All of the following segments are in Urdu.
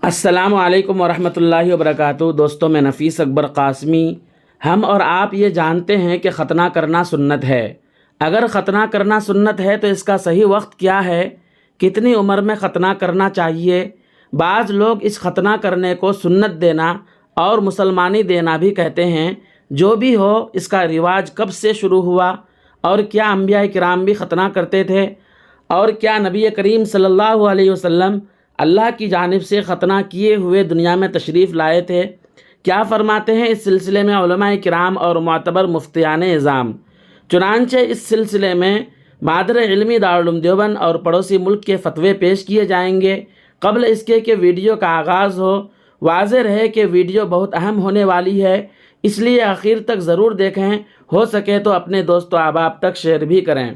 السلام علیکم ورحمۃ اللہ وبرکاتہ۔ دوستوں، میں نفیس اکبر قاسمی۔ ہم اور آپ یہ جانتے ہیں کہ ختنہ کرنا سنت ہے۔ اگر ختنہ کرنا سنت ہے تو اس کا صحیح وقت کیا ہے؟ کتنی عمر میں ختنہ کرنا چاہیے؟ بعض لوگ اس ختنہ کرنے کو سنت دینا اور مسلمانی دینا بھی کہتے ہیں۔ جو بھی ہو، اس کا رواج کب سے شروع ہوا اور کیا انبیاء کرام بھی ختنہ کرتے تھے؟ اور کیا نبی کریم صلی اللہ علیہ وسلم اللہ کی جانب سے ختنہ کیے ہوئے دنیا میں تشریف لائے تھے؟ کیا فرماتے ہیں اس سلسلے میں علماء کرام اور معتبر مفتیان اعظام؟ چنانچہ اس سلسلے میں مادر علمی دارالعلوم دیوبند اور پڑوسی ملک کے فتوے پیش کیے جائیں گے۔ قبل اس کے کہ ویڈیو کا آغاز ہو، واضح رہے کہ ویڈیو بہت اہم ہونے والی ہے، اس لیے آخر تک ضرور دیکھیں، ہو سکے تو اپنے دوست و احباب تک شیئر بھی کریں۔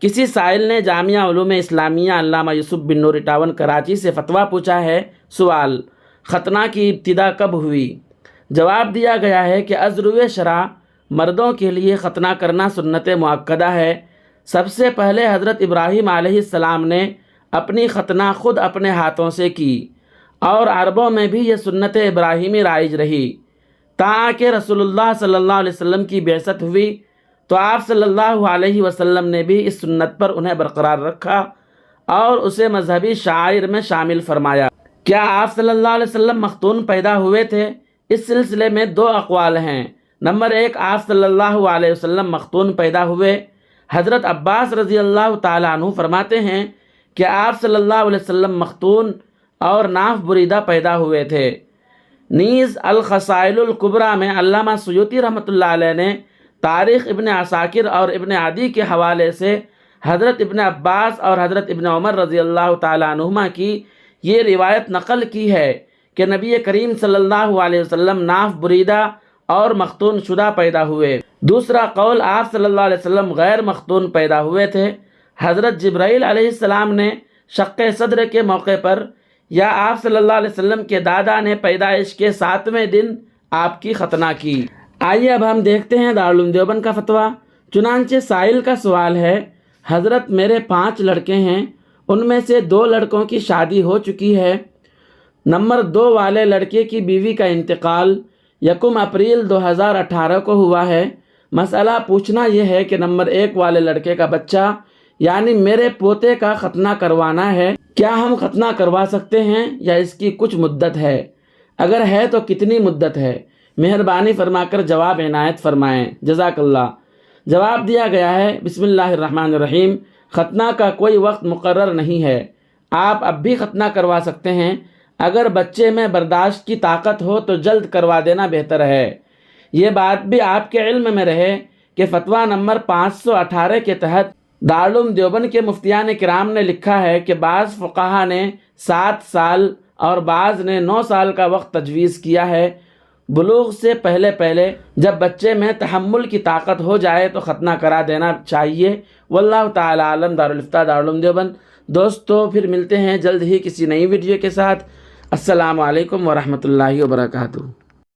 کسی سائل نے جامعہ علوم اسلامیہ علامہ یوسف بن نور اٹاون کراچی سے فتویٰ پوچھا ہے۔ سوال: ختنہ کی ابتدا کب ہوئی؟ جواب دیا گیا ہے کہ از روئے شرع مردوں کے لیے ختنہ کرنا سنت مؤکدہ ہے۔ سب سے پہلے حضرت ابراہیم علیہ السلام نے اپنی ختنہ خود اپنے ہاتھوں سے کی، اور عربوں میں بھی یہ سنت ابراہیمی رائج رہی تاں کہ رسول اللہ صلی اللہ علیہ وسلم کی بعثت ہوئی تو آپ صلی اللہ علیہ وسلم نے بھی اس سنت پر انہیں برقرار رکھا اور اسے مذہبی شعائر میں شامل فرمایا۔ کیا آپ صلی اللہ علیہ وسلم مختون پیدا ہوئے تھے؟ اس سلسلے میں دو اقوال ہیں۔ نمبر 1، آپ صلی اللہ علیہ وسلم مختون پیدا ہوئے۔ حضرت عباس رضی اللہ تعالیٰ عنہ فرماتے ہیں کہ آپ صلی اللہ علیہ وسلم مختون اور ناف بریدہ پیدا ہوئے تھے۔ نیز الخصائل الکبریٰ میں علامہ سیوطی رحمۃ اللہ علیہ نے تاریخ ابن عساکر اور ابن عدی کے حوالے سے حضرت ابن عباس اور حضرت ابن عمر رضی اللہ تعالیٰ عنہما کی یہ روایت نقل کی ہے کہ نبی کریم صلی اللہ علیہ وسلم ناف بریدہ اور مختون شدہ پیدا ہوئے۔ دوسرا قول، آپ صلی اللہ علیہ وسلم غیر مختون پیدا ہوئے تھے۔ حضرت جبرائیل علیہ السلام نے شق صدر کے موقع پر یا آپ صلی اللہ علیہ وسلم کے دادا نے پیدائش کے 7ویں دن آپ کی ختنہ کی۔ آئیے اب ہم دیکھتے ہیں دارالعلوم دیوبند کا فتویٰ۔ چنانچہ سائل کا سوال ہے: حضرت میرے 5 لڑکے ہیں، ان میں سے 2 لڑکوں کی شادی ہو چکی ہے۔ نمبر 2 والے لڑکے کی بیوی کا انتقال 1 اپریل 2018 کو ہوا ہے۔ مسئلہ پوچھنا یہ ہے کہ نمبر 1 والے لڑکے کا بچہ یعنی میرے پوتے کا ختنہ کروانا ہے، کیا ہم ختنہ کروا سکتے ہیں یا اس کی کچھ مدت ہے؟ اگر ہے تو کتنی مدت ہے؟ مہربانی فرما کر جواب عنایت فرمائیں، جزاک اللہ۔ جواب دیا گیا ہے: بسم اللہ الرحمن الرحیم، ختنہ کا کوئی وقت مقرر نہیں ہے، آپ اب بھی ختنہ کروا سکتے ہیں۔ اگر بچے میں برداشت کی طاقت ہو تو جلد کروا دینا بہتر ہے۔ یہ بات بھی آپ کے علم میں رہے کہ فتویٰ نمبر 518 کے تحت دارالعلوم دیوبند کے مفتیان کرام نے لکھا ہے کہ بعض فقہا نے 7 سال اور بعض نے 9 سال کا وقت تجویز کیا ہے۔ بلوغ سے پہلے جب بچے میں تحمل کی طاقت ہو جائے تو ختنہ کرا دینا چاہیے۔ واللہ تعالی عالم۔ دارالفتہ دارالعلوم دیوبند۔ دوستو، پھر ملتے ہیں جلد ہی کسی نئی ویڈیو کے ساتھ۔ السلام علیکم ورحمۃ اللہ وبرکاتہ۔